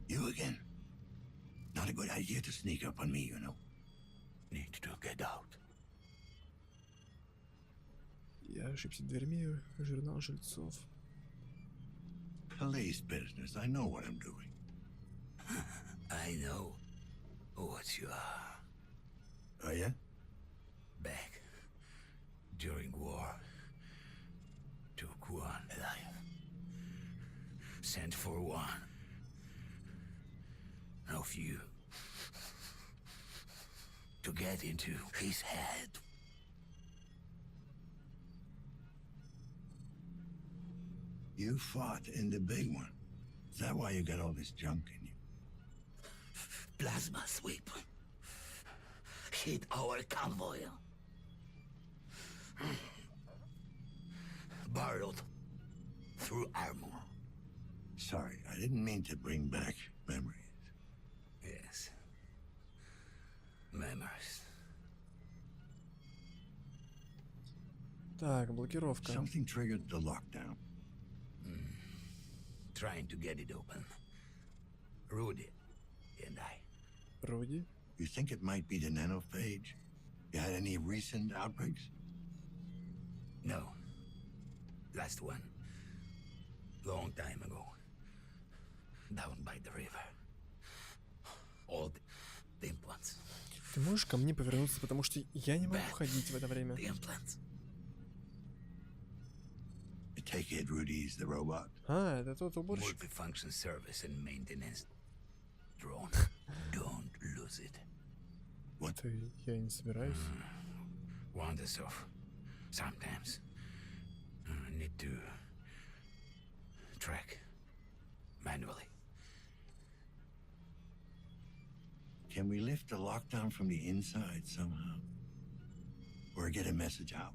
You again? Not a good idea to sneak up on me, you know. Need to get out. Я ошибся дверьми, журнал жильцов. Police business. I know what I'm doing. I know what you are. Oh, yeah? Back during war, took one alive. Sent for one of you to get into his head. You fought in the big one. Is that why you got all this junk in you? Plasma sweep hit our convoy. Barreled through armor. Sorry, I didn't mean to bring back memories. Yes. Memories. Так, блокировка. Something triggered the lockdown. Trying to get it open. Rudy and I. Руди? You think it might be the nanophage? You had any recent outbreaks? No. Last one. Long time ago. Down by the river. All the implants. Ты можешь ко мне повернуться, потому что я не могу Bad. ходить в это время. The implants. I take it Rudy's the robot. А, это тот уборщик. Multifunction service and maintenance drone. Don't lose it. What? Это я не собираюсь. Wanders off. Sometimes. Need to track manually. Can we lift the lockdown from the inside somehow? Or get a message out?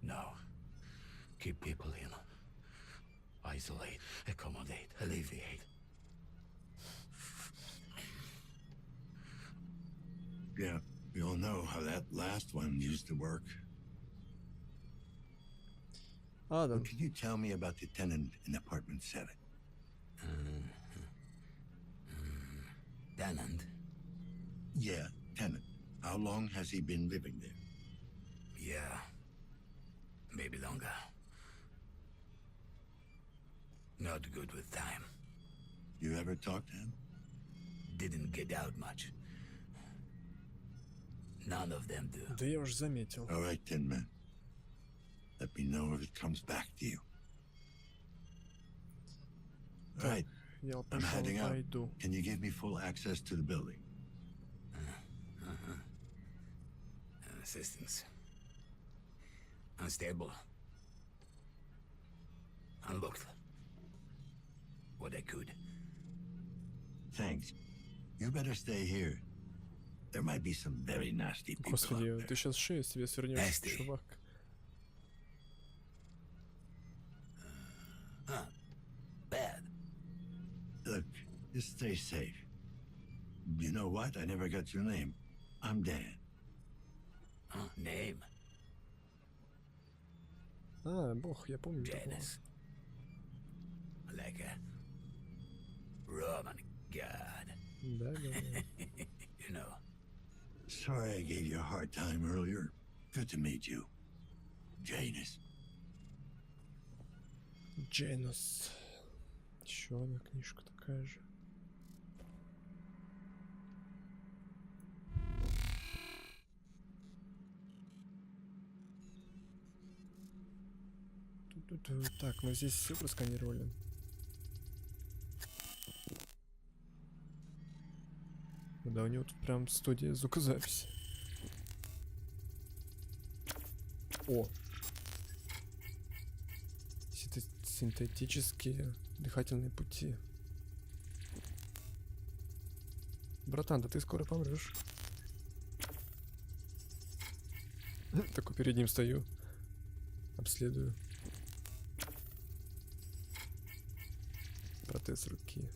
No. Keep people in. Isolate, accommodate, alleviate. Yeah, we all know how that last one used to work. Адам, Can you tell me about the tenant in apartment 7? Tenant? Yeah, tenant. How long has he been living there? Yeah. Maybe longer. Not good with time. You ever talk to him? Didn't get out much. None of them do. да я уже заметил. All right, Tin Man. Let me know if it comes back to you. All right, Я I'm пошел, heading out. пойду. Can you give me full access to the building? Assistance. Unstable. Unlocked. What I could. Thanks. You better stay here. There might be some very nasty people out Господи, there. ты сейчас шею себе свернешь, Nasty. чувак. Bad. Look, just stay safe. You know what? I never got your name. I'm Dan. Name? А, бог, я помню такого. Janus. Like a Roman god. Да, да. You know. Sorry I gave you a hard time earlier. Good to meet you. Janus. Джейнус. Еще одна книжка такая же. Ту-ту-ту. Так, мы здесь все просканировали. Да, у него тут прям студия звукозаписи. О! Синтетические дыхательные пути. Братан, да ты скоро помрешь. Такой перед ним стою. Обследую. Протез руки.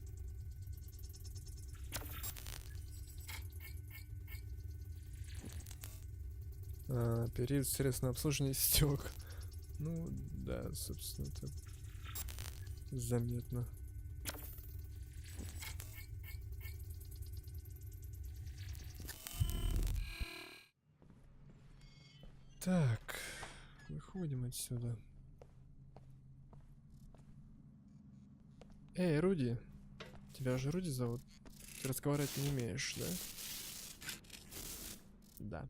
Период средств на обслуживание стек. Ну, да, собственно, это заметно. Так, выходим отсюда. Эй, Руди. Тебя же Руди зовут. Ты разговаривать не умеешь, да? Да.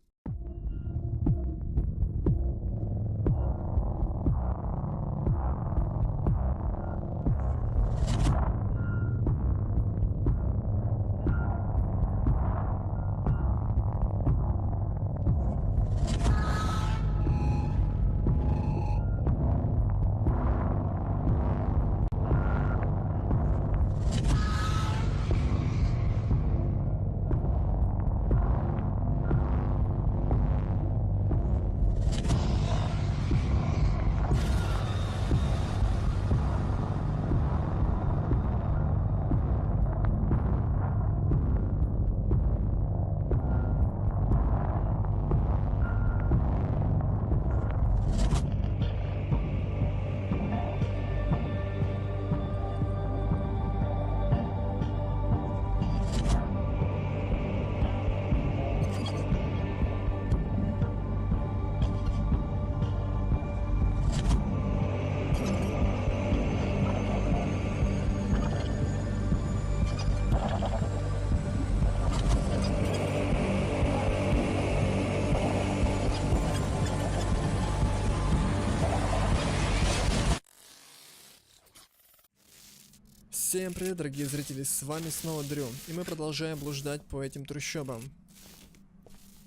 Всем привет, дорогие зрители, с вами снова Дрю, и мы продолжаем блуждать по этим трущобам.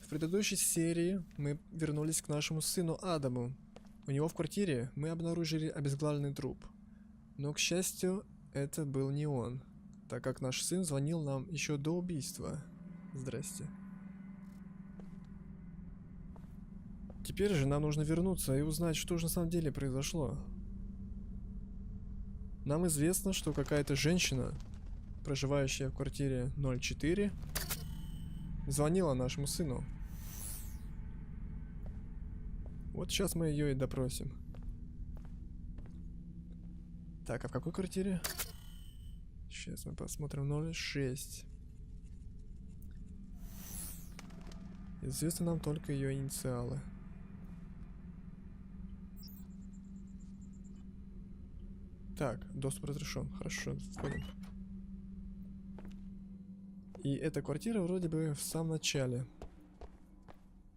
В предыдущей серии мы вернулись к нашему сыну Адаму. У него в квартире мы обнаружили обезглавленный труп. Но, к счастью, это был не он, так как наш сын звонил нам еще до убийства. Здрасте. Теперь же нам нужно вернуться и узнать, что же на самом деле произошло. Нам известно, что какая-то женщина, проживающая в квартире 04, звонила нашему сыну. Вот сейчас мы ее и допросим. Так, а в какой квартире? Сейчас мы посмотрим. 06. Известны нам только ее инициалы. Так, доступ разрешен. Хорошо, входим. И эта квартира вроде бы в самом начале.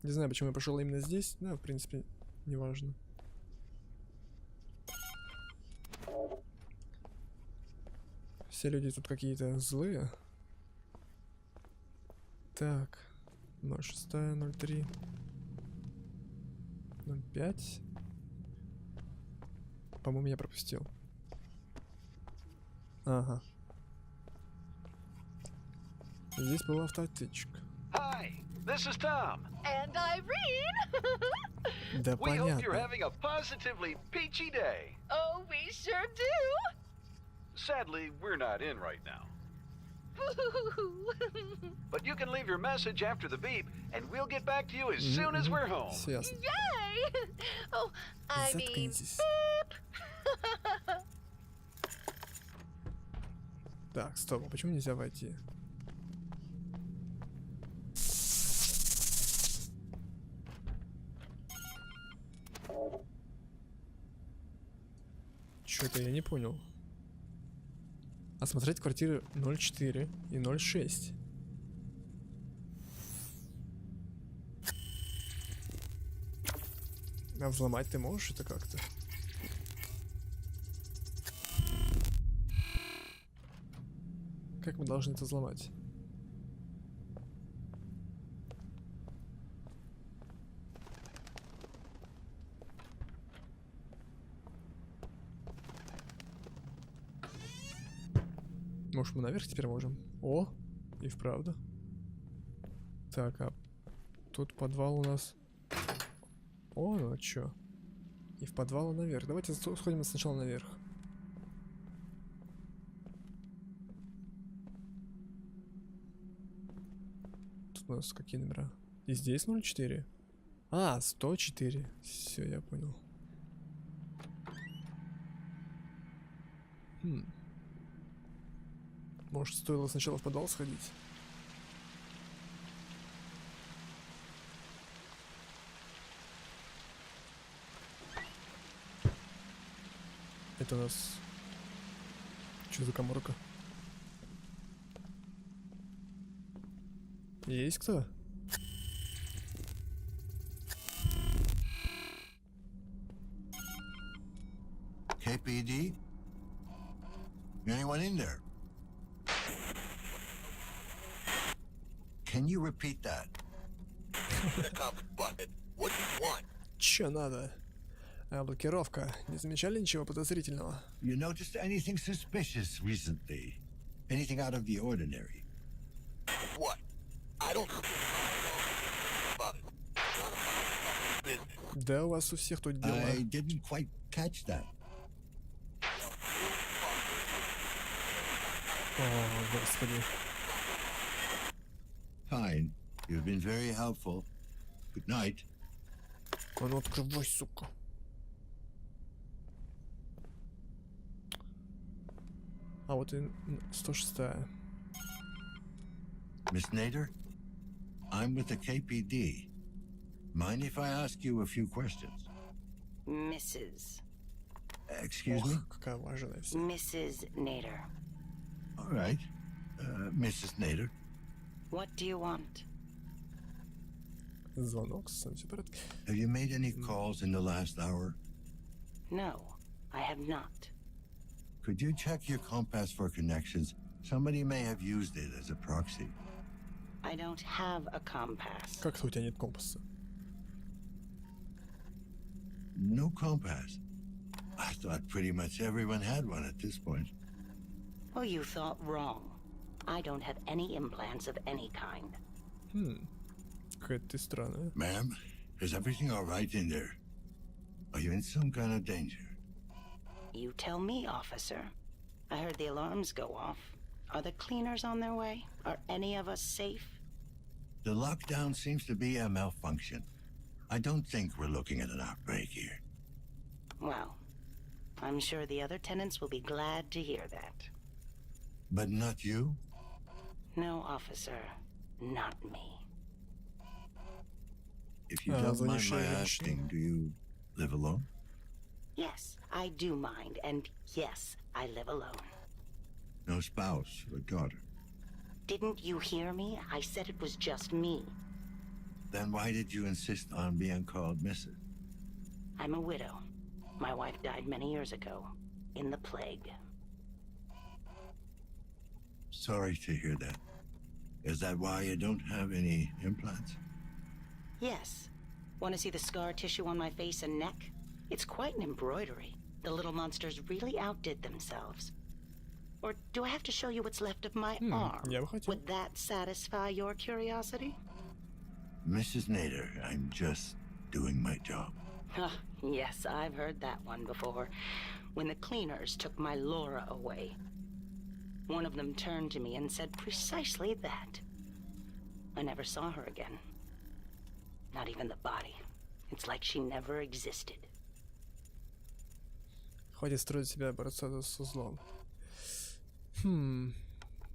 Не знаю, почему я пошел именно здесь. Да, в принципе, неважно. Все люди тут какие-то злые. Так. 06, 03, 05. По-моему, я пропустил. Ага. Здесь была автоответчик. Hi, this is Tom. And Irene! Да We hope you're понятно. having a positively peachy day. Oh, we sure do! Sadly, we're not in right now. Boo! But you can leave your message after the beep, and we'll get back to you as soon as we're home. Все ясно. Yay! Oh, I mean, Заткнитесь. beep! Так, стоп, а почему нельзя войти? Чё-то я не понял. Осмотреть квартиры 04 и 06. А взломать ты можешь это как-то? Как мы должны это взломать? Может, мы наверх теперь можем? О, и вправду. Так, а тут подвал у нас. О, ну а чё? И в подвал и наверх. Давайте сходим сначала наверх. Тут у нас какие номера? И здесь 04. А, 104. Все, я понял. Может, стоило сначала в подвал сходить? Это у нас... Что за каморка? Есть кто? KPD? Anyone in there? Can you repeat that? What do you want? Чё надо? Блокировка. Не замечали ничего подозрительного? You noticed anything suspicious recently? Anything out of the ordinary? What? I don't about it. Business. Да, у вас у всех тут дела. I didn't quite catch that. О, господи. Fine. You've been very helpful. Good night. А ну открывай, сука. А вот и 106-я. Miss Nader? I'm with the KPD. Mind if I ask you a few questions? Mrs. Excuse me? Ох, какая важная вся. Mrs. Nader. All right. Mrs. Nader. What do you want? Звонок, сам все в порядке. Have you made any calls in the last hour? No, I have not. Could you check your compass for connections? Somebody may have used it as a proxy. I don't have a compass. Как-то у тебя нет компаса. No compass. I thought pretty much everyone had one at this point. Well, you thought wrong. I don't have any implants of any kind. Какая ты странная. Ma'am, is everything all right in there? Are you in some kind of danger? You tell me, officer. I heard the alarms go off. Are the cleaners on their way? Are any of us safe? The lockdown seems to be a malfunction. I don't think we're looking at an outbreak here. Well, I'm sure the other tenants will be glad to hear that. But not you? No, officer. Not me. If you don't mind звонившая my женщина. asking, do you live alone? Yes, I do mind, and yes, I live alone. No spouse or daughter? Didn't you hear me? I said it was just me. Then why did you insist on being called Mrs.? I'm a widow. My wife died many years ago, in the plague. Sorry to hear that. Is that why you don't have any implants? Yes. Want to see the scar tissue on my face and neck? It's quite an embroidery. The little monsters really outdid themselves. Or do I have to show you what's left of my arm? я бы хотел. Would that satisfy your curiosity? Mrs. Nader, I'm just doing my job. Ah, yes, I've heard that one before. When the cleaners took my Laura away, one of them turned to me and said precisely that. I never saw her again. Not even the body. It's like she never existed. Хватит строить себя борца со злом.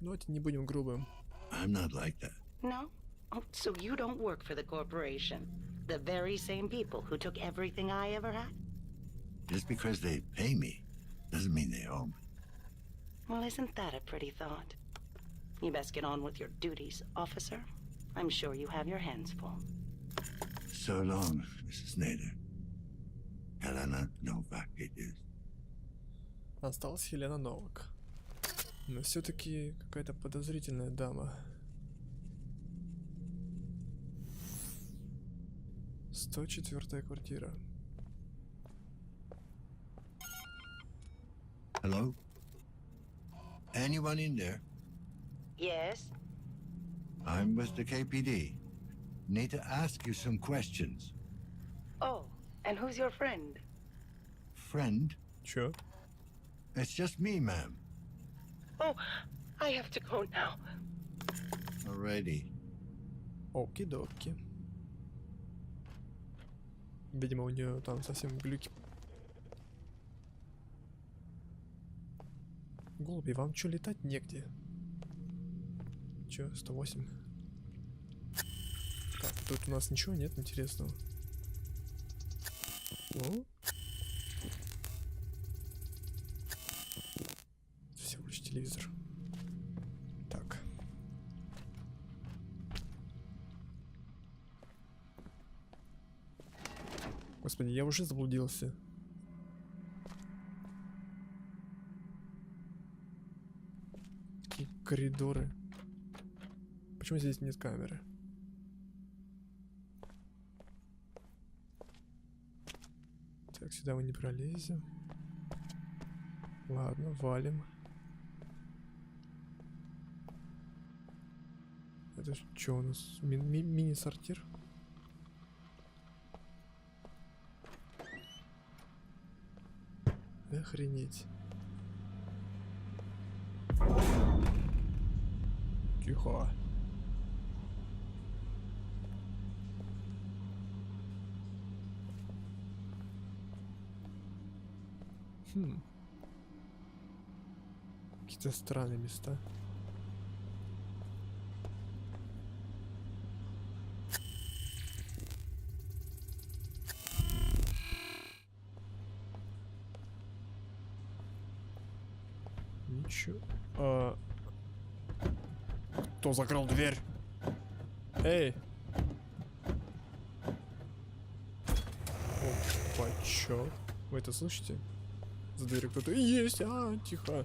Давайте не будем грубым. I'm not like that. No? Oh, so you don't work for the corporation. The very same people who took everything I ever had? Just because they pay me doesn't mean they own me. Well, isn't that a pretty thought? You best get on with your duties, officer. I'm sure you have your hands full. So long, Mrs. Nader. Helena Novak it is. Осталась Хелена Новак. Но все-таки какая-то подозрительная дама. 104-я квартира. Hello? Anyone in there? Yes? I'm with the KPD. Need to ask you some questions. Oh, and who's your friend? Friend? Чё? It's just me, ma'am. Oh, I have to go now. Alrighty. Оки-доки. Видимо, у нее там совсем глюки. Голуби, вам чё, летать негде? Чё, 108? Так, тут у нас ничего нет интересного. О? Господи, я уже заблудился. Какие коридоры. Почему здесь нет камеры? Так, сюда мы не пролезем. Ладно, валим. Это что у нас? Мини-сортир? Охренеть. Тихо. Какие-то странные места. Ничего. Кто закрыл дверь? Эй! Опа, чё? Вы это слышите? За дверью кто-то есть! Тихо.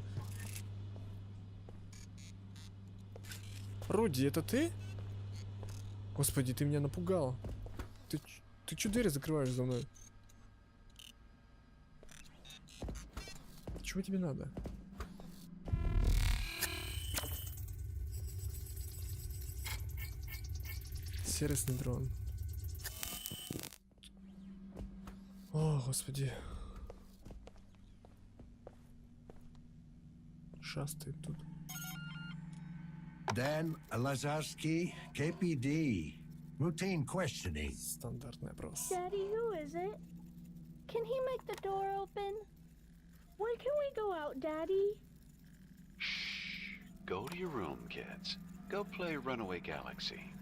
Руди, это ты? Господи, ты меня напугал. Ты чё двери закрываешь за мной? Чего тебе надо? Сервисный дрон. О, господи. Шастает тут. Dan Lazarski, KPD. Routine questioning. Стандартный опрос. Daddy, who is it? Can he make the door open? When can we go out, Daddy? Shh. Go to your room, kids. Go play Runaway Galaxy.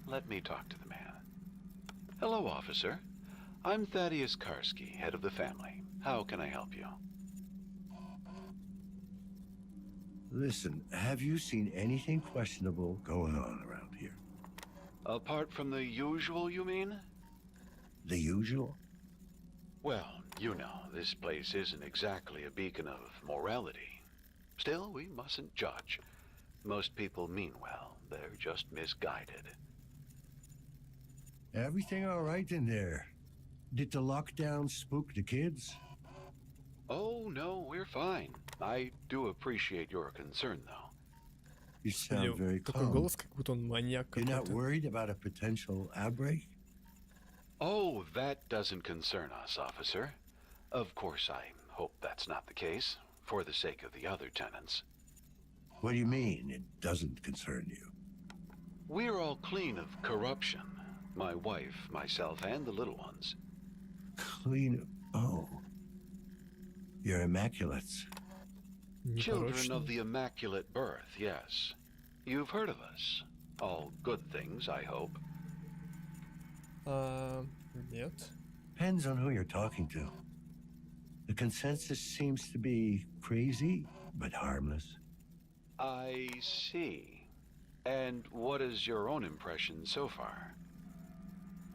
Let me talk to the man. Hello, officer. I'm Thaddeus Karski, head of the family. How can I help you? Listen, have you seen anything questionable going on around here? Apart from the usual, you mean? The usual? Well, you know, this place isn't exactly a beacon of morality. Still, we mustn't judge. Most people mean well. They're just misguided. Everything all right in there? Did the lockdown spook the kids? Oh, no, we're fine. I do appreciate your concern, though. You sound very Такой calm. голос, как будто он маньяк You're not какой-то. worried about a potential outbreak? Oh, that doesn't concern us, officer. Of course, I hope that's not the case, for the sake of the other tenants. What do you mean, it doesn't concern you? We're all clean of corruption. My wife, myself, and the little ones. Clean... Oh. You're immaculates. Children of the Immaculate Birth, yes. You've heard of us. All good things, I hope. Нет. Depends on who you're talking to. The consensus seems to be crazy, but harmless. I see. And what is your own impression so far?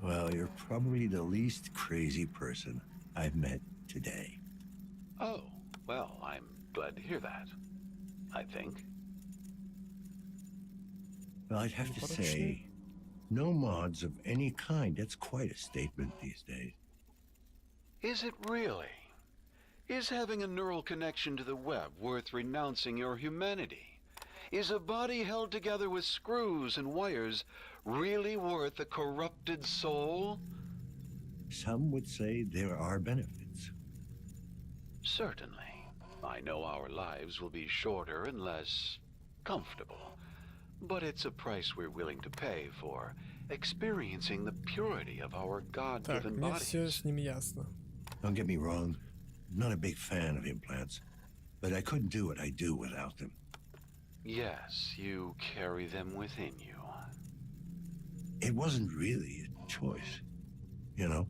Well, you're probably the least crazy person I've met today. Oh, well, I'm glad to hear that. I think. Well, I'd have to say, no mods of any kind. That's quite a statement these days. Is it really? Is having a neural connection to the web worth renouncing your humanity? Is a body held together with screws and wires really worth a corrupted soul? Some would say there are benefits. Certainly. I know our lives will be shorter and less comfortable, but it's a price we're willing to pay for experiencing the purity of our Так, God-given мне все bodies. с ним ясно. Don't get me wrong, I'm not a big fan of implants, but I couldn't do what I do without them. Yes, you carry them within you. It wasn't really a choice, you know?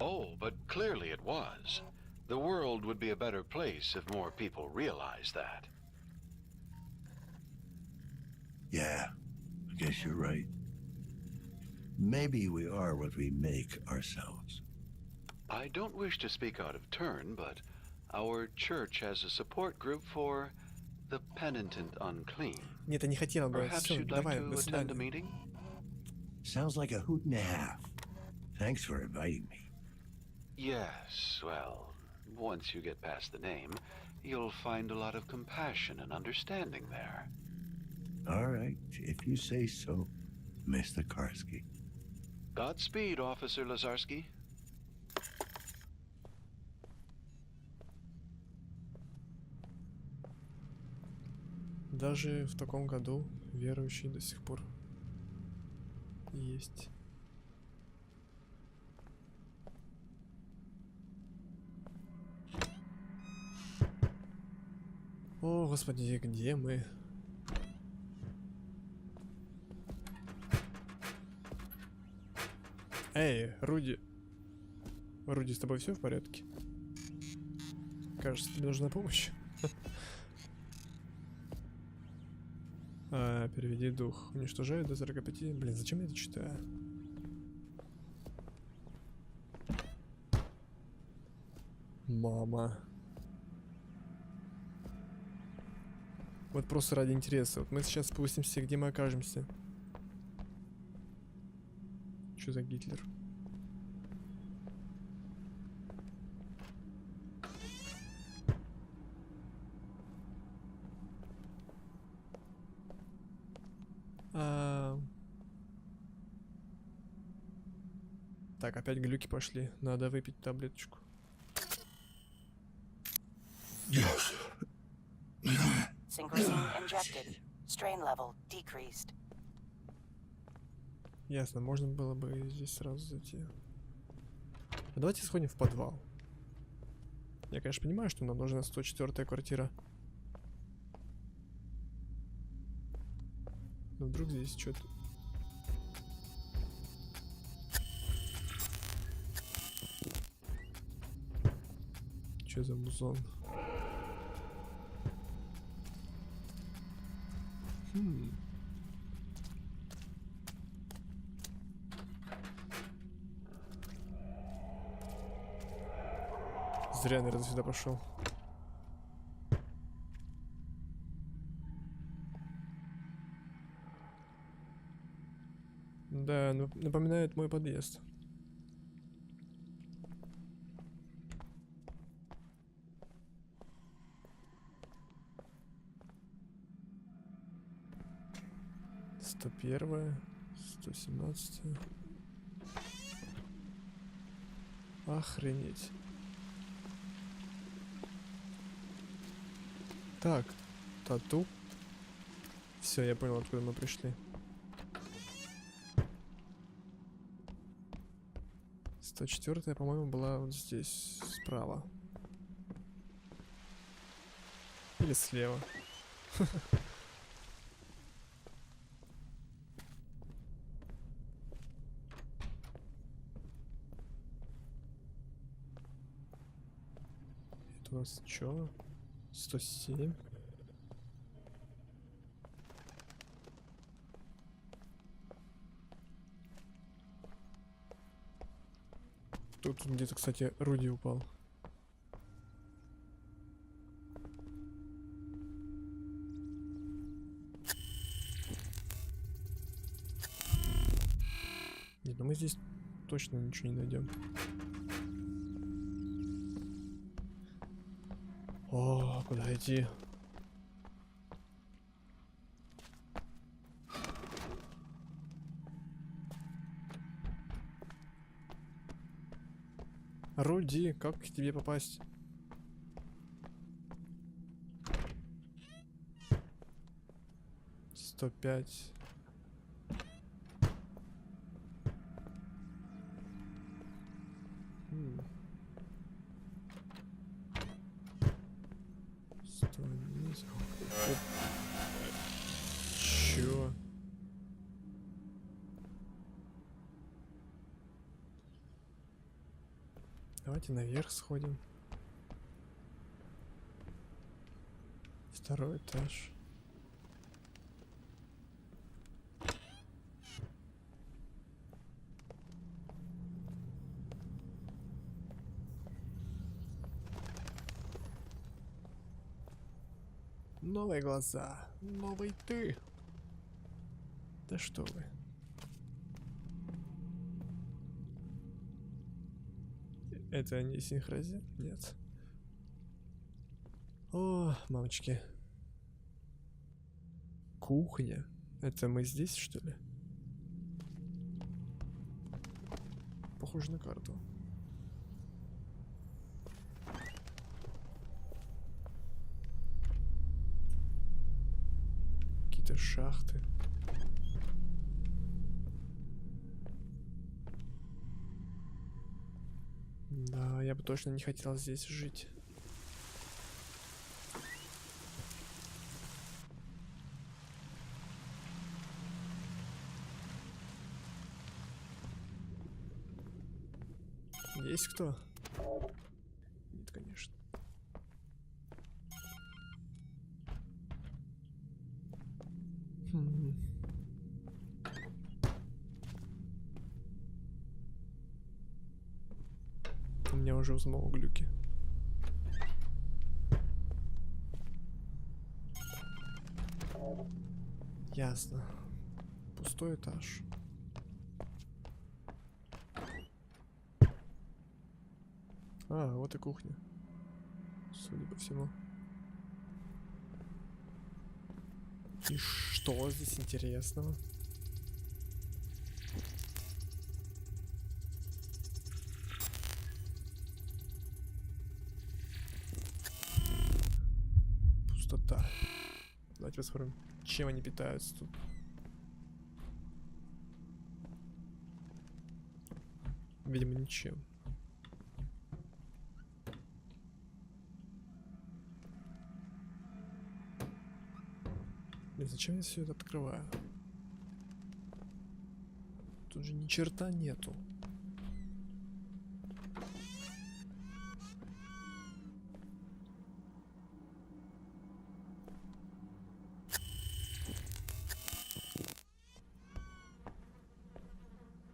Oh, but clearly it was. The world would be a better place if more people realized that. Yeah, I guess you're right. Maybe we are what we make ourselves. I don't wish to speak out of turn, but our church has a support group for the penitent unclean. Нет, я не хотела бы. Perhaps Все, you'd like давай, to до attend a свидания. meeting? Sounds like a hoot and a half. Thanks for inviting me. Yes, well, once you get past the name, you'll find a lot of compassion and understanding there. All right, if you say so, Mr. Karski. Godspeed, Officer Lazarski. Даже в таком году верующие до сих пор есть. О, господи, где мы? Эй, Руди. Руди, с тобой все в порядке? Кажется, тебе нужна помощь. Переведи дух. Уничтожает до 45. Блин, зачем я это читаю? Мама. Вот просто ради интереса. Вот мы сейчас спустимся, где мы окажемся. Что за Гитлер? Так, опять глюки пошли. Надо выпить таблеточку. Synchrosine injected. Strain level decreased. Ясно, можно было бы здесь сразу зайти. А давайте сходим в подвал. Я, конечно, понимаю, что нам нужна 104-я квартира. Но вдруг здесь что-то... Что за музон? Зря, наверное, сюда пошел. Да, напоминает мой подъезд. Сто первая, 117. Охренеть. Так, тату. Все, я понял, откуда мы пришли. 104-я, по-моему, была вот здесь, справа. Или слева. Это у нас чё? 107. Тут где-то, кстати, Руди упал. Нет, ну мы здесь точно ничего не найдем. О, куда идти? Руди, как к тебе попасть? Сто пять. Чё? Давайте наверх сходим. Второй этаж. Новые глаза. Новый ты. Да что вы. Это не синхрози? Нет. О, мамочки. Кухня. Это мы здесь, что ли? Похоже на карту. Какие-то шахты. Да, я бы точно не хотел здесь жить. Есть кто? Нет, конечно. У меня уже взмол глюки. Ясно. Пустой этаж. А, вот и кухня. Судя по всему. И что здесь интересного? Пустота. Давайте посмотрим, чем они питаются тут. Видимо, ничем. Блин, зачем я все это открываю? Тут же ни черта нету.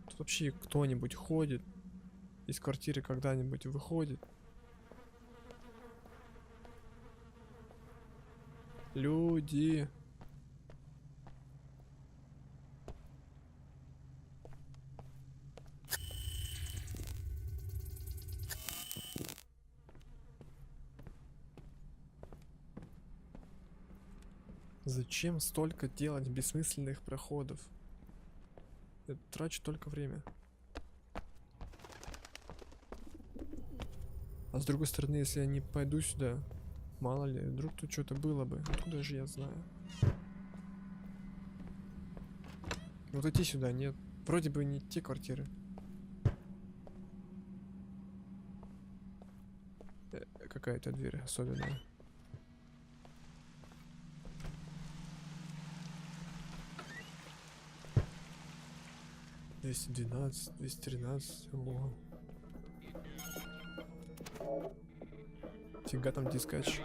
Тут вообще кто-нибудь ходит? Из квартиры когда-нибудь выходит? Люди. Зачем столько делать бессмысленных проходов? Это трачу только время. А с другой стороны, если я не пойду сюда, мало ли, вдруг тут что-то было бы. Откуда же я знаю? Вот идти сюда, нет. Вроде бы не те квартиры. Какая-то дверь особенная. 212, 213. Ого. Фига там дискач.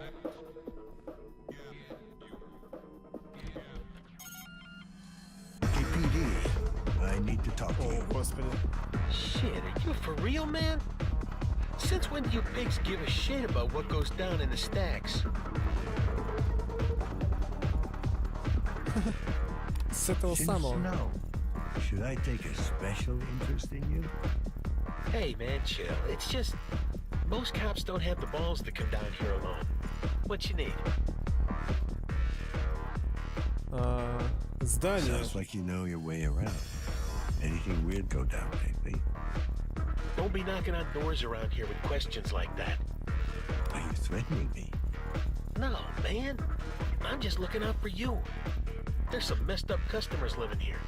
I need to talk to you. О, господи. Shit, are you for real, man? Since when do you pigs give a shit about what goes down in the stacks? С этого Since самого. now, should I take a special interest in you? Hey, man, chill. It's just most cops don't have the balls to come down here alone. What you need? Здание. Sounds like you know your way around. Anything weird go down lately? Don't be knocking on doors around here with questions like that. Are you threatening me? No, man. I'm just looking out for you. There's some messed up customers living here.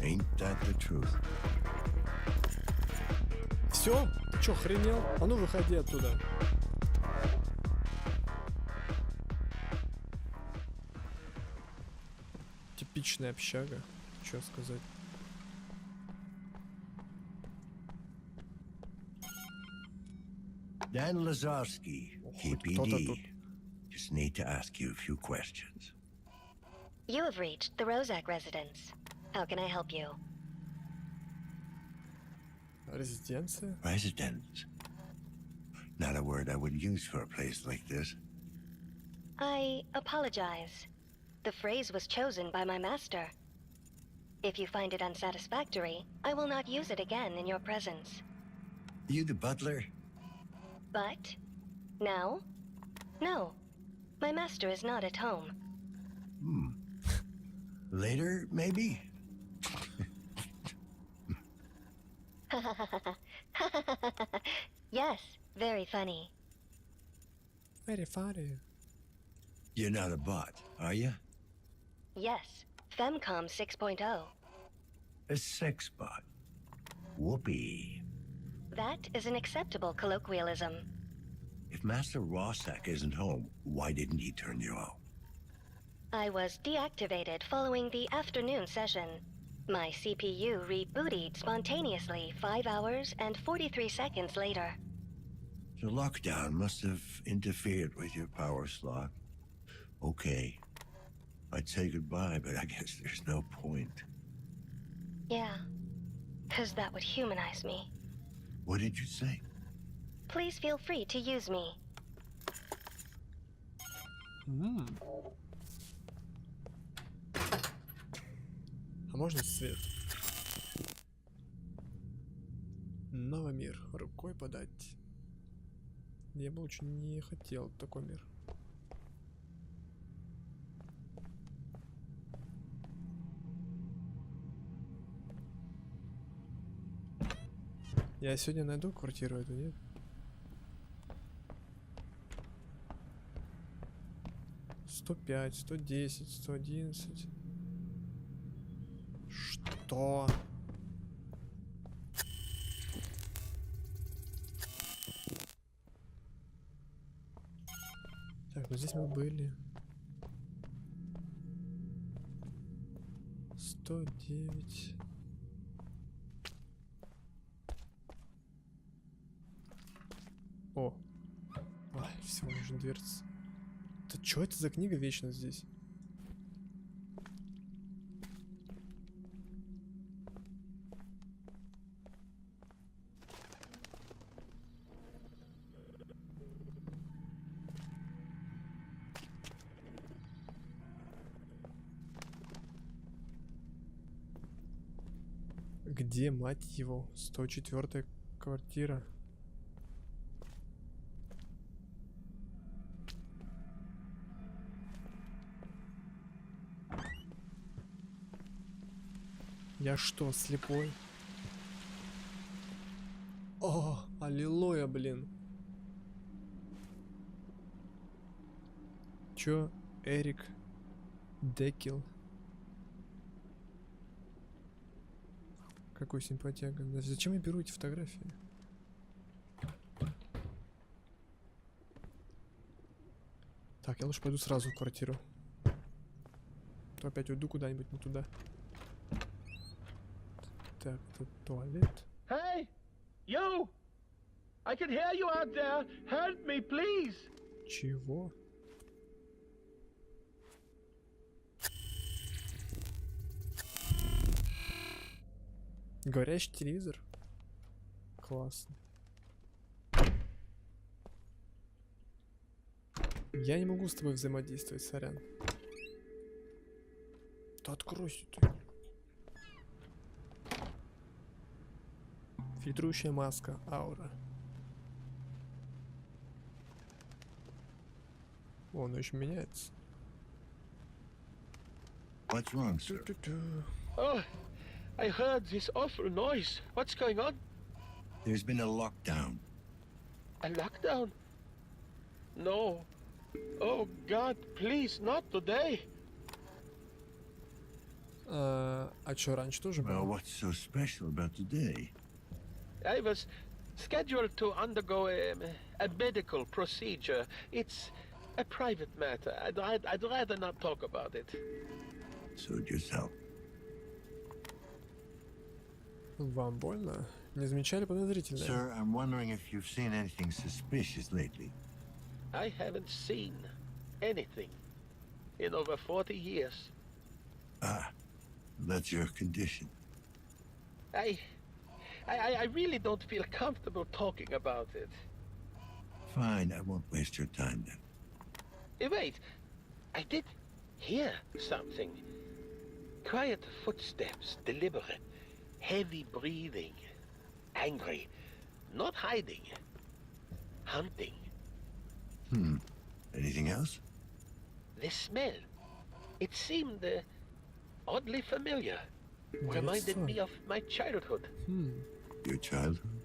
Ain't that the truth? Все? Ты чё, охренел? А ну выходи оттуда. Типичная общага. Чё сказать? Dan Lazarski, кто-то KPD. тут. Just need to ask you a few questions. You have reached the Rozak residence. How can I help you? Резиденция? Residence. Not a word I would use for a place like this. I apologize. The phrase was chosen by my master. If you find it unsatisfactory, I will not use it again in your presence. You the butler? But now? No. My master is not at home. Later, maybe? Yes, very funny. Very funny. You're not a bot, are you? Yes, Femcom 6.0. A sex bot. Whoopee. That is an acceptable colloquialism. If Master Rossack isn't home, why didn't he turn you out? I was deactivated following the afternoon session. My CPU rebooted spontaneously 5 hours and 43 seconds later. The lockdown must have interfered with your power slot. Okay. I'd say goodbye, but I guess there's no point. Yeah, 'cause that would humanize me. What did you say? Please feel free to use me. А можно свет? Новый мир. Рукой подать. Я бы очень не хотел такой мир. Я сегодня найду квартиру эту, нет? «105, 110, 111. Что? Так, ну здесь мы были. 109. О! Ай, всего нужно дверца. Да что это за книга вечно здесь? Где, мать его, 104-я квартира? Я что, слепой? О, аллилуйя, блин. Чё, Эрик Декил? Какой симпатяга. Зачем я беру эти фотографии? Так, я лучше пойду сразу в квартиру. То опять уйду куда-нибудь не туда. Так, это туалет. Hey! You! I can hear you out there! Help me, please! Чего? Говорящий телевизор? Классно. Я не могу с тобой взаимодействовать, сорян. Да откройся ты. Фильтрующая маска, аура. О, оно еще меняется. What's wrong, sir? Oh, I heard this awful noise. What's going on? There's been a lockdown. A lockdown? No. Oh, God, please, not today. А что, раньше тоже Well, было? what's so special about today? I was scheduled to undergo a medical procedure. It's a private matter. I'd rather not talk about it. Suit yourself. Вам больно? Не замечали подозрительное? Sir, I'm wondering if you've seen anything suspicious lately. I haven't seen anything in over 40 years. Ah, that's your condition. I really don't feel comfortable talking about it. Fine, I won't waste your time then. Wait, I did hear something. Quiet footsteps, deliberate, heavy breathing, angry, not hiding, hunting. Anything else? The smell. It seemed oddly familiar. Reminded me of my childhood. Your childhood?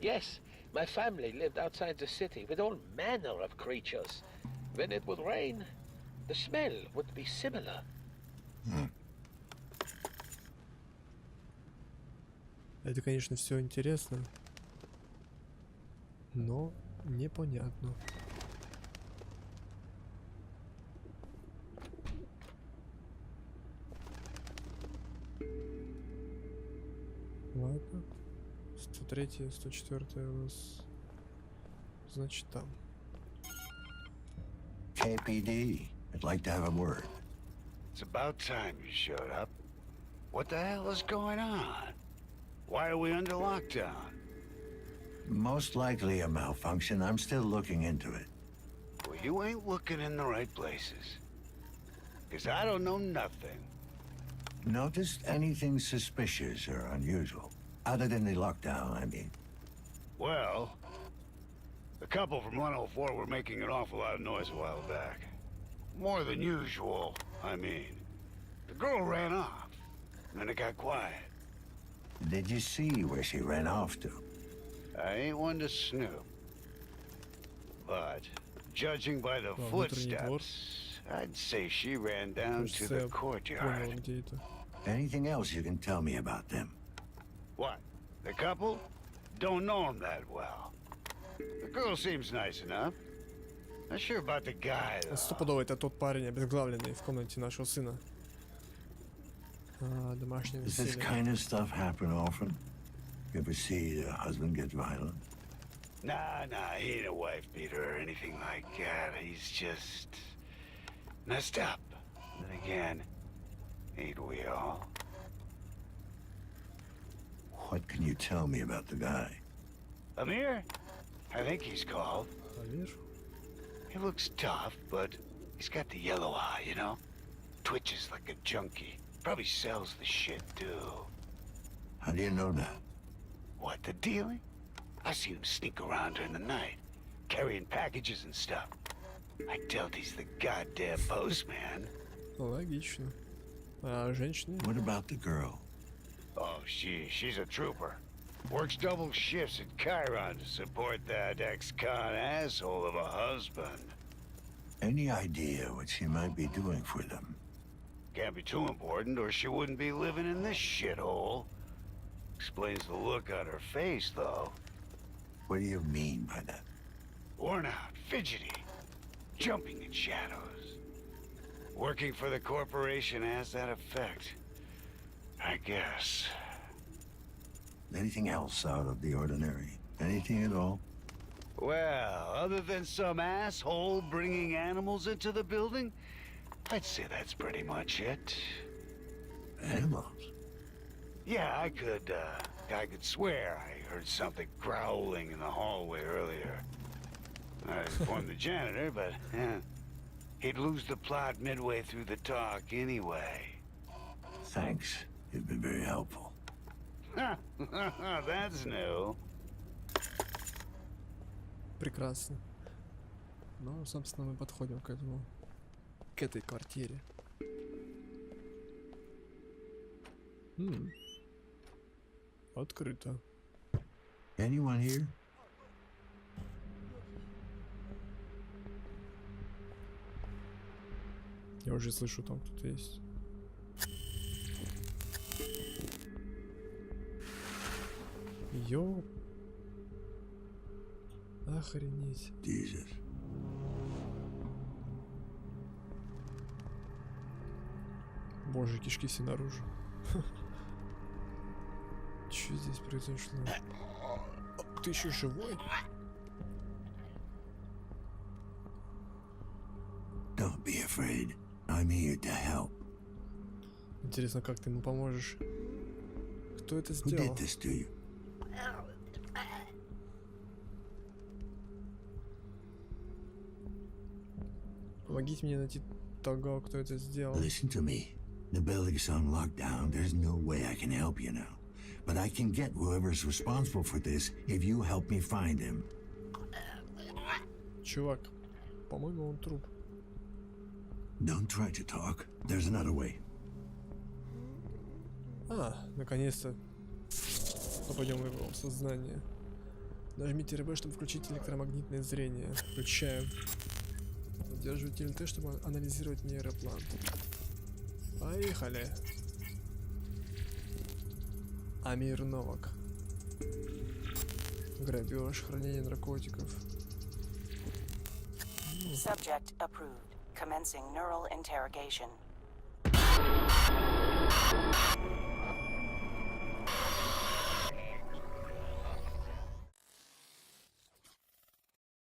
Yes, my family lived outside the city with all manner of creatures. When it would rain, the smell would be similar. Это, конечно, все интересно, но непонятно. Ладно. 103, 104 у нас. Значит, там. KPD, I'd like to have a word. It's about time you showed up. What the hell is going on? Why are we under lockdown? Most likely a malfunction. I'm still looking into it. Well, you ain't looking in the right places. 'Cause I don't know nothing. Noticed anything suspicious or unusual? Other than the lockdown, I mean. Well, the couple from 104 were making an awful lot of noise a while back. More than usual, I mean. The girl ran off, and then it got quiet. Did you see where she ran off to? I ain't one to snoop. But, judging by the внутренний двор. footsteps, I'd say she ran down to Кажется, the я courtyard. понял, где это. Anything else you can tell me about them? What? The couple? Don't know them that well. The girl seems nice enough. Not sure about the guy, though. Стопудово это тот парень, обезглавленный в комнате нашего сына. Домашнее Does this веселье. kind of stuff happen often? You ever see the husband get violent? Nah, he ain't a wife beater or anything like that. He's just messed up. Then again, ain't we all? What can you tell me about the guy? Amir? I think he's called. Амир? He looks tough, but he's got the yellow eye, you know? Twitches like a junkie. Probably sells the shit, too. How do you know that? What, the dealing? I seen him sneak around during the night, carrying packages and stuff. I doubt he's the goddamn postman. Логично. А женщины? What about the girl? Oh, she's a trooper. Works double shifts at Chiron to support that ex-con asshole of a husband. Any idea what she might be doing for them? Can't be too important, or she wouldn't be living in this shithole. Explains the look on her face, though. What do you mean by that? Worn out, fidgety, jumping in shadows. Working for the corporation has that effect, I guess. Anything else out of the ordinary? Anything at all? Well, other than some asshole bringing animals into the building, I'd say that's pretty much it. Animals? Yeah, I could swear I heard something growling in the hallway earlier. I informed the janitor, but he'd lose the plot midway through the talk anyway. Thanks. You've been very helpful. That's new. Прекрасно. Ну, собственно, мы подходим к этому, к этой квартире. Открыто. Anyone here? Я уже слышу, там кто-то есть. Ёп. Охренеть. Jesus. Боже, кишки все наружу. Что здесь произошло? Ты еще живой? Don't be afraid. I'm here to help. Интересно, как ты ему поможешь? Кто это Who сделал? did this to you? Помогите мне найти того, кто это сделал. Listen to me. The building's on lockdown. There's no way I can help you now. But I can get whoever's responsible for this if you help me find him. Чувак, по-моему, он труп. Don't try to talk. There's another way. Наконец-то. Попадем в его сознание. Нажмите РБ, чтобы включить электромагнитное зрение. Включаем. Удерживайте ЛТ, чтобы анализировать нейроплан. Поехали. Амир Новак. Грабеж, хранение наркотиков. Subject approved. Commencing neural interrogation.